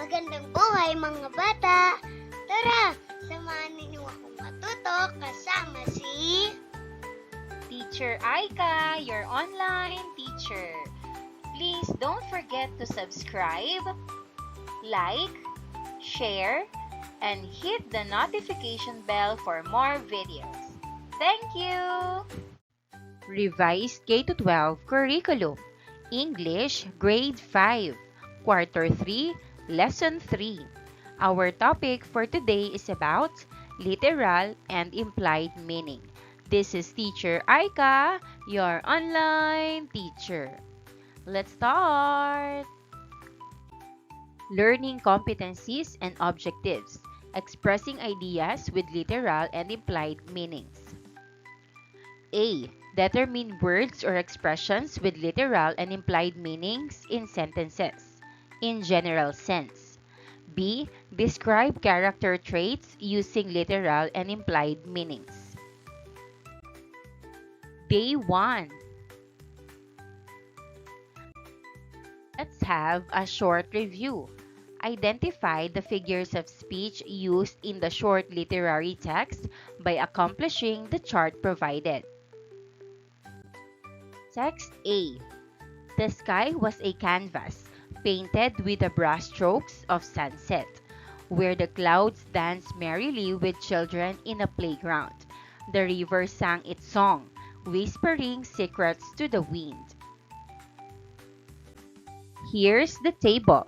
Magandang buhay mga bata! Tara, samahan ninyo akong matuto kasama si Teacher Aika, your online teacher. Please don't forget to subscribe, like, share, and hit the notification bell for more videos. Thank you! Revised K-12 Curriculum, English, Grade 5, Quarter 3, Lesson 3. Our topic for today is about literal and implied meaning. This is Teacher Aika, your online teacher. Let's start! Learning competencies and objectives. Expressing ideas with literal and implied meanings. A. Determine words or expressions with literal and implied meanings in sentences. In general sense. B. Describe character traits using literal and implied meanings. Day 1. Let's have a short review. Identify the figures of speech used in the short literary text by accomplishing the chart provided. Text A. The sky was a canvas painted with the brushstrokes of sunset, where the clouds danced merrily with children in a playground. The river sang its song, whispering secrets to the wind. Here's the table.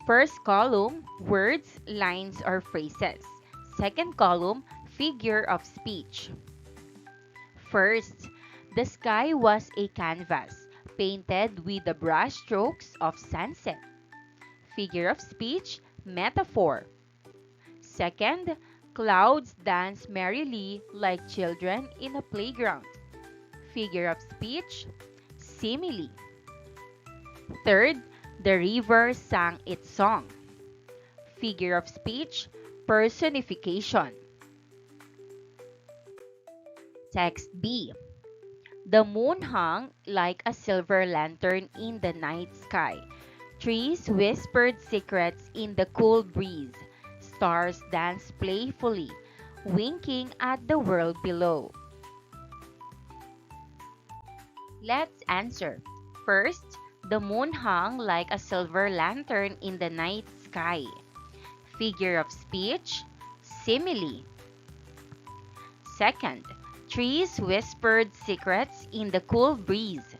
First column, words, lines, or phrases. Second column, figure of speech. First, the sky was a canvas painted with the brushstrokes of sunset. Figure of speech, metaphor. Second, clouds dance merrily like children in a playground. Figure of speech, simile. Third, the river sang its song. Figure of speech, personification. Text B. The moon hung like a silver lantern in the night sky. Trees whispered secrets in the cool breeze. Stars danced playfully, winking at the world below. Let's answer. First, the moon hung like a silver lantern in the night sky. Figure of speech, simile. Second, trees whispered secrets in the cool breeze.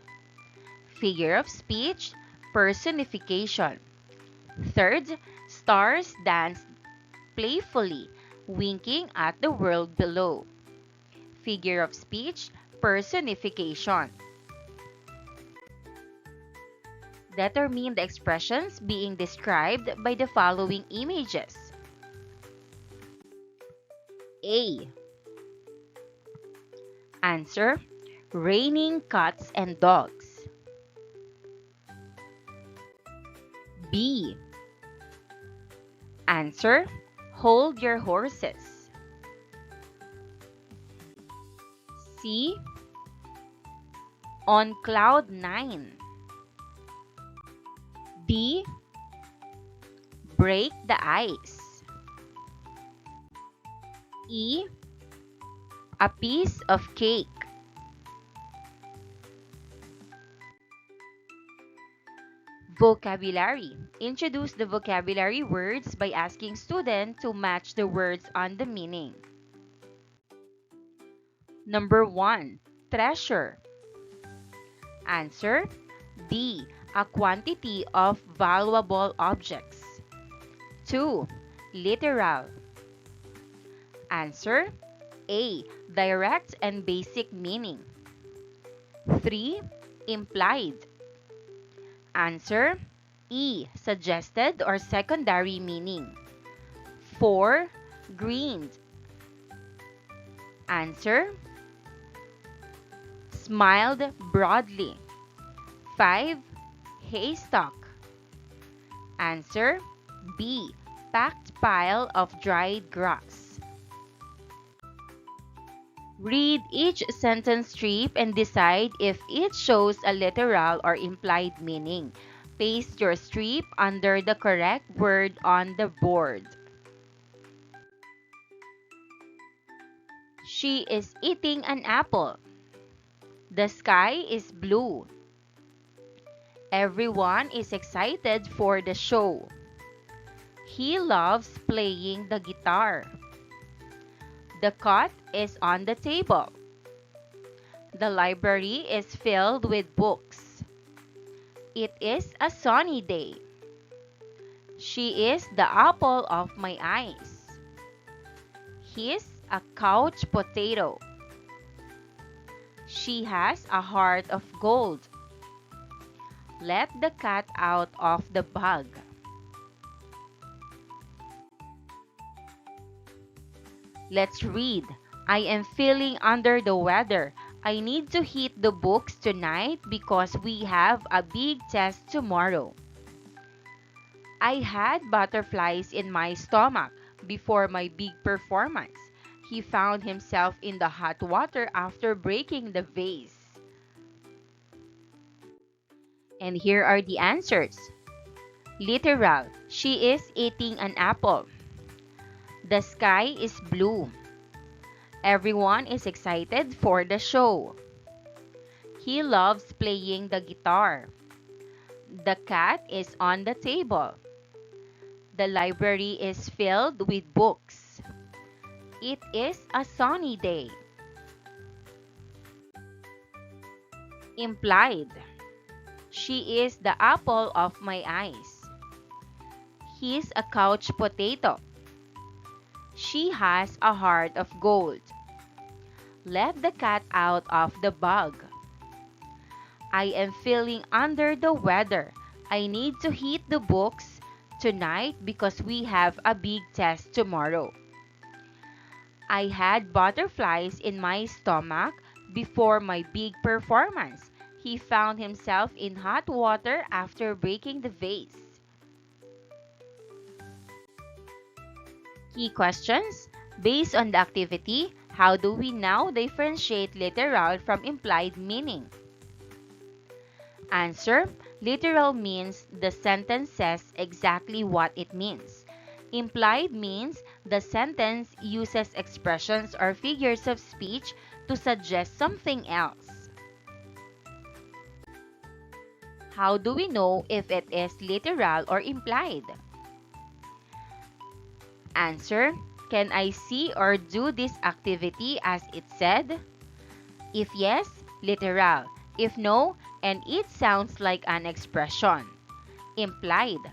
Figure of speech, personification. Third, stars danced playfully, winking at the world below. Figure of speech, personification. Determine the expressions being described by the following images. A. Answer, raining cats and dogs. B. Answer, hold your horses. C. On cloud 9. D. Break the ice. E. A piece of cake. Vocabulary. Introduce the vocabulary words by asking student to match the words on the meaning. Number 1. Treasure. Answer, D. A quantity of valuable objects. 2. Literal. Answer, A. Direct and basic meaning. 3. Implied. Answer, E. Suggested or secondary meaning. 4. Greened. Answer, smiled broadly. 5. Haystack. Answer, B. Packed pile of dried grass. Read each sentence strip and decide if it shows a literal or implied meaning. Paste your strip under the correct word on the board. She is eating an apple. The sky is blue. Everyone is excited for the show. He loves playing the guitar. The cat is on the table. The library is filled with books. It is a sunny day. She is the apple of my eyes. He's a couch potato. She has a heart of gold. Let the cat out of the bag. Let's read. I am feeling under the weather. I need to hit the books tonight because we have a big test tomorrow. I had butterflies in my stomach before my big performance. He found himself in the hot water after breaking the vase. And here are the answers. Literal, she is eating an apple. The sky is blue. Everyone is excited for the show. He loves playing the guitar. The cat is on the table. The library is filled with books. It is a sunny day. Implied. She is the apple of my eyes. He's a couch potato. She has a heart of gold. Let the cat out of the bag. I am feeling under the weather. I need to hit the books tonight because we have a big test tomorrow. I had butterflies in my stomach before my big performance. He found himself in hot water after breaking the vase. Key questions. Based on the activity, how do we now differentiate literal from implied meaning? Answer. Literal means the sentence says exactly what it means. Implied means the sentence uses expressions or figures of speech to suggest something else. How do we know if it is literal or implied? Answer. Can I see or do this activity as it said? If yes, literal. If no, and it sounds like an expression, implied.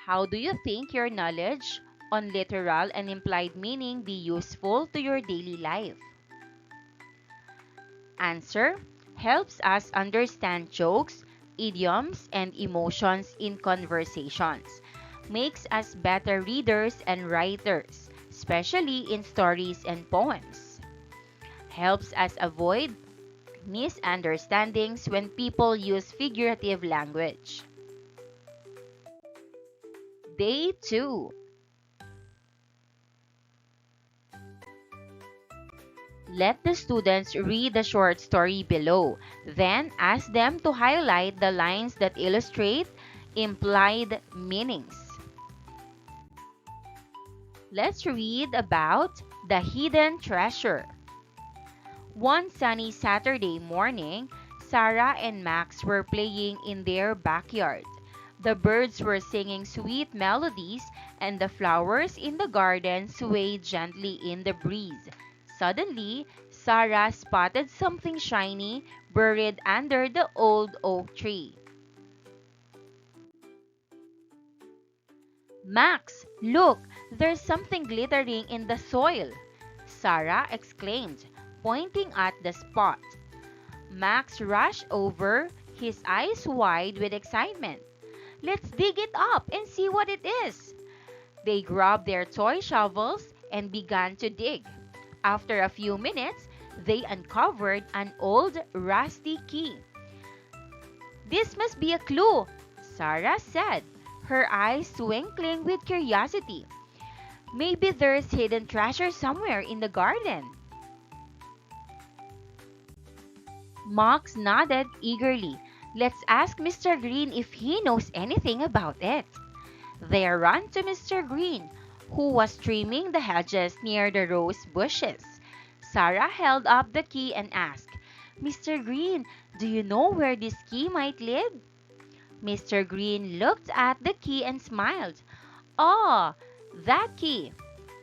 How do you think your knowledge on literal and implied meaning be useful to your daily life? Answer. Helps us understand jokes, idioms, and emotions in conversations. Makes us better readers and writers, especially in stories and poems. Helps us avoid misunderstandings when people use figurative language. Day 2. Let the students read the short story below. Then ask them to highlight the lines that illustrate implied meanings. Let's read about the hidden treasure. One sunny Saturday morning, Sarah and Max were playing in their backyard. The birds were singing sweet melodies, and the flowers in the garden swayed gently in the breeze. Suddenly, Sarah spotted something shiny buried under the old oak tree. Max, look! There's something glittering in the soil, Sarah exclaimed, pointing at the spot. Max rushed over, his eyes wide with excitement. Let's dig it up and see what it is. They grabbed their toy shovels and began to dig. After a few minutes, they uncovered an old rusty key. This must be a clue, Sarah said, her eyes twinkling with curiosity. Maybe there's hidden treasure somewhere in the garden. Max nodded eagerly. Let's ask Mr. Green if he knows anything about it. They ran to Mr. Green, who was trimming the hedges near the rose bushes. Sarah held up the key and asked, Mr. Green, do you know where this key might lead? Mr. Green looked at the key and smiled. Oh, that key.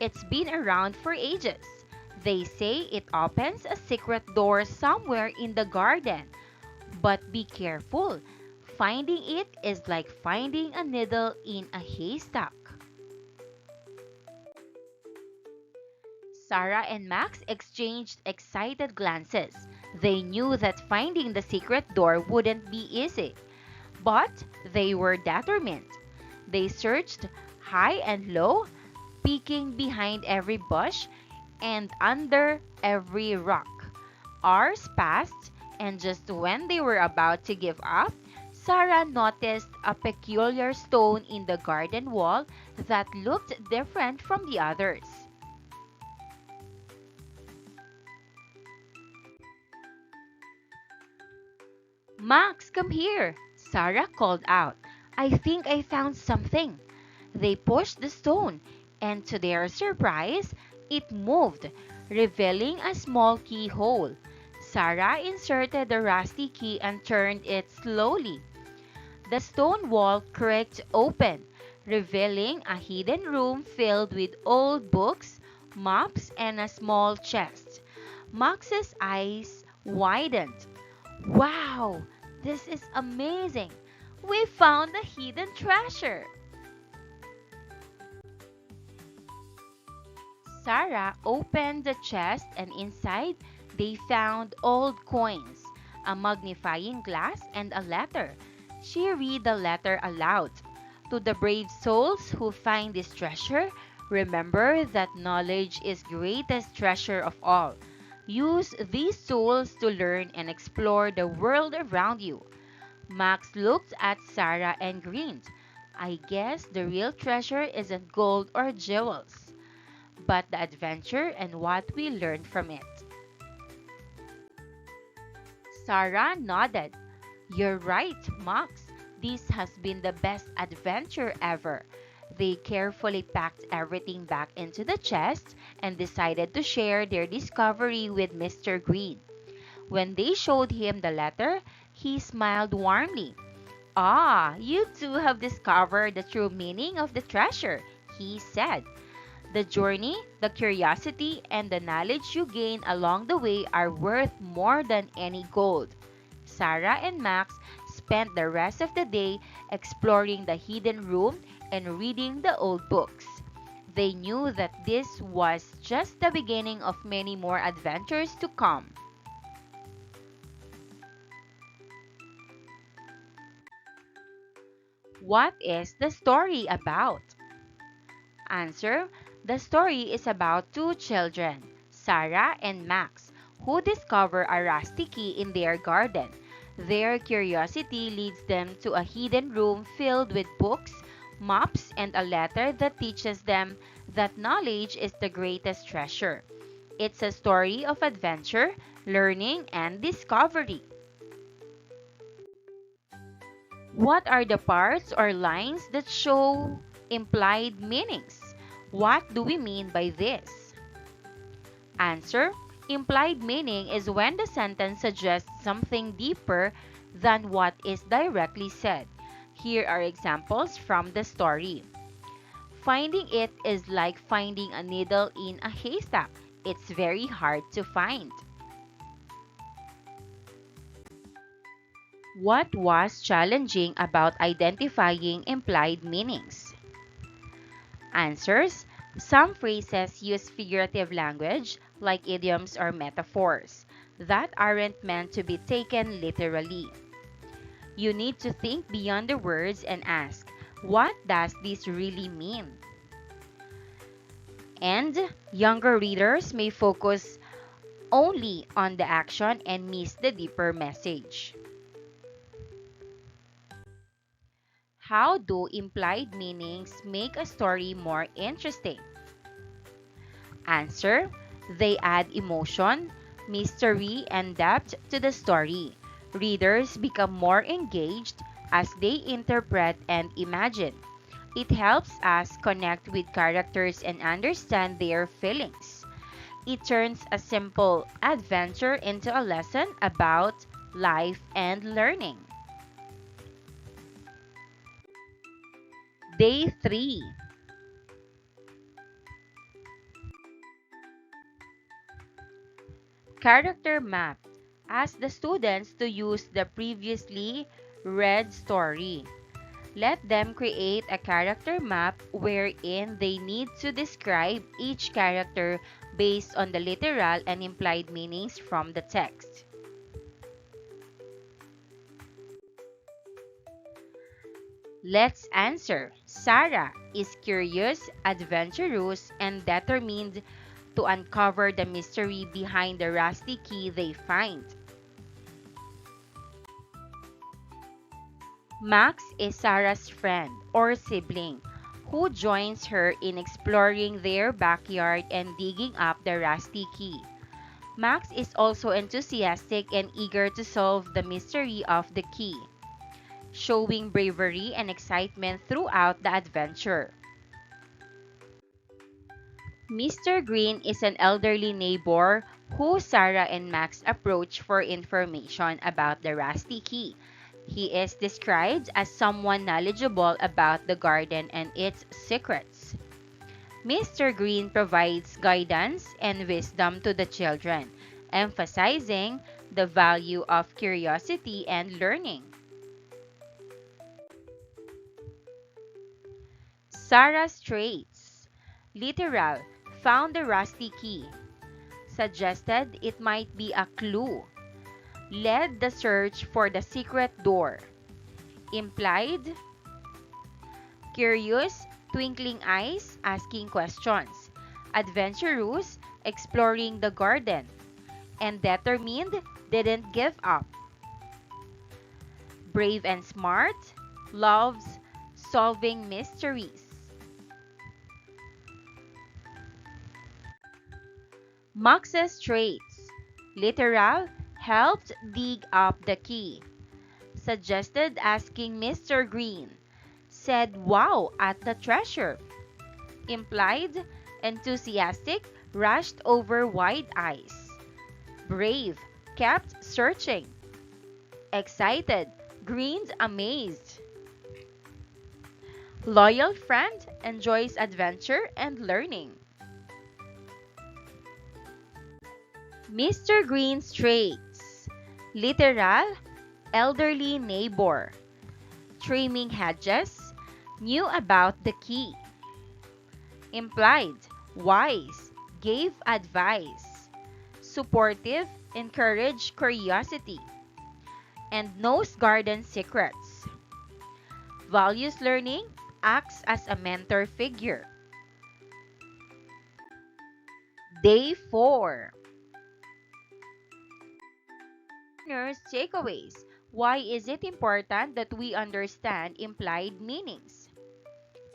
It's been around for ages. They say it opens a secret door somewhere in the garden. But be careful. Finding it is like finding a needle in a haystack. Sarah and Max exchanged excited glances. They knew that finding the secret door wouldn't be easy, but they were determined. They searched high and low, peeking behind every bush and under every rock. Hours passed, and just when they were about to give up, Sarah noticed a peculiar stone in the garden wall that looked different from the others. Max, come here! Sarah called out. I think I found something. They pushed the stone, and to their surprise, it moved, revealing a small keyhole. Sarah inserted the rusty key and turned it slowly. The stone wall cracked open, revealing a hidden room filled with old books, maps, and a small chest. Max's eyes widened. Wow, this is amazing! We found a hidden treasure! Sarah opened the chest and inside they found old coins, a magnifying glass, and a letter. She read the letter aloud. To the brave souls who find this treasure, remember that knowledge is greatest treasure of all. Use these tools to learn and explore the world around you. Max looked at Sarah and grinned. I guess the real treasure isn't gold or jewels, but the adventure and what we learn from it. Sarah nodded. You're right, Max. This has been the best adventure ever. They carefully packed everything back into the chest and decided to share their discovery with Mr. Green. When they showed him the letter, he smiled warmly. Ah, you two have discovered the true meaning of the treasure, he said. The journey, the curiosity, and the knowledge you gain along the way are worth more than any gold. Sarah and Max spent the rest of the day exploring the hidden room and reading the old books. They knew that this was just the beginning of many more adventures to come. What is the story about? Answer: the story is about two children, Sarah and Max, who discover a rusty key in their garden. Their curiosity leads them to a hidden room filled with books, maps, and a letter that teaches them that knowledge is the greatest treasure. It's a story of adventure, learning, and discovery. What are the parts or lines that show implied meanings? What do we mean by this? Answer: implied meaning is when the sentence suggests something deeper than what is directly said. Here are examples from the story. Finding it is like finding a needle in a haystack. It's very hard to find. What was challenging about identifying implied meanings? Answers: some phrases use figurative language, like idioms or metaphors, that aren't meant to be taken literally. You need to think beyond the words and ask, what does this really mean? And younger readers may focus only on the action and miss the deeper message. How do implied meanings make a story more interesting? Answer: they add emotion, mystery, and depth to the story. Readers become more engaged as they interpret and imagine. It helps us connect with characters and understand their feelings. It turns a simple adventure into a lesson about life and learning. Day 3. Character map. Ask the students to use the previously read story. Let them create a character map wherein they need to describe each character based on the literal and implied meanings from the text. Let's answer. Sarah is curious, adventurous, and determined to uncover the mystery behind the rusty key they find. Max is Sarah's friend or sibling who joins her in exploring their backyard and digging up the rusty key. Max is also enthusiastic and eager to solve the mystery of the key, showing bravery and excitement throughout the adventure. Mr. Green is an elderly neighbor who Sarah and Max approach for information about the rusty key. He is described as someone knowledgeable about the garden and its secrets. Mr. Green provides guidance and wisdom to the children, emphasizing the value of curiosity and learning. Sarah's traits. Literal, found the rusty key. Suggested it might be a clue. Led the search for the secret door. Implied, curious, twinkling eyes, asking questions. Adventurous, exploring the garden. And determined, didn't give up. Brave and smart, loves solving mysteries. Max's traits. Literal, helped dig up the key. Suggested asking Mr. Green. Said wow at the treasure. Implied, enthusiastic, rushed over wide eyes. Brave, kept searching. Excited, grinned amazed. Loyal friend, enjoys adventure and learning. Mr. Green's traits. Literal, elderly neighbor. Trimming hedges, knew about the key. Implied, wise, gave advice. Supportive, encouraged curiosity. And knows garden secrets. Values learning, acts as a mentor figure. Day 4. Learners' takeaways. Why is it important that we understand implied meanings?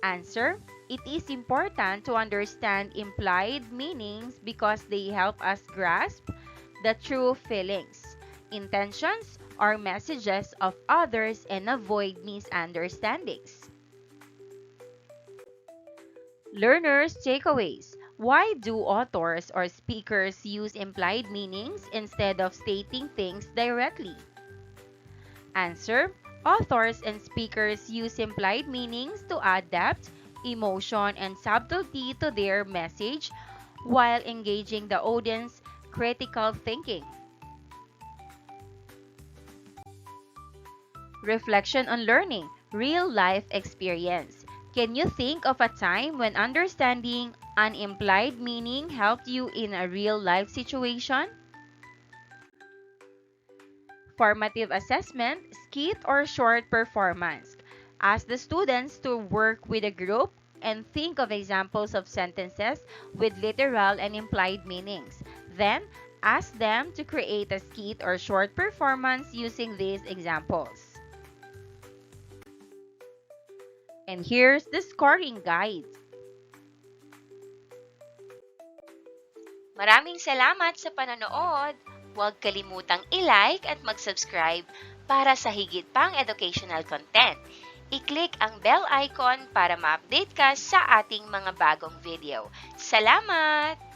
Answer. It is important to understand implied meanings because they help us grasp the true feelings, intentions, or messages of others and avoid misunderstandings. Learners' takeaways. Why do authors or speakers use implied meanings instead of stating things directly? Answer. Authors and speakers use implied meanings to add depth, emotion, and subtlety to their message while engaging the audience critical thinking. Reflection on learning, real life experience. Can you think of a time when understanding an implied meaning helped you in a real life situation? Formative assessment, skit or short performance. Ask the students to work with a group and think of examples of sentences with literal and implied meanings. Then, ask them to create a skit or short performance using these examples. And here's the scoring guide. Maraming salamat sa panonood! Huwag kalimutang i-like at mag-subscribe para sa higit pang educational content. I-click ang bell icon para ma-update ka sa ating mga bagong video. Salamat!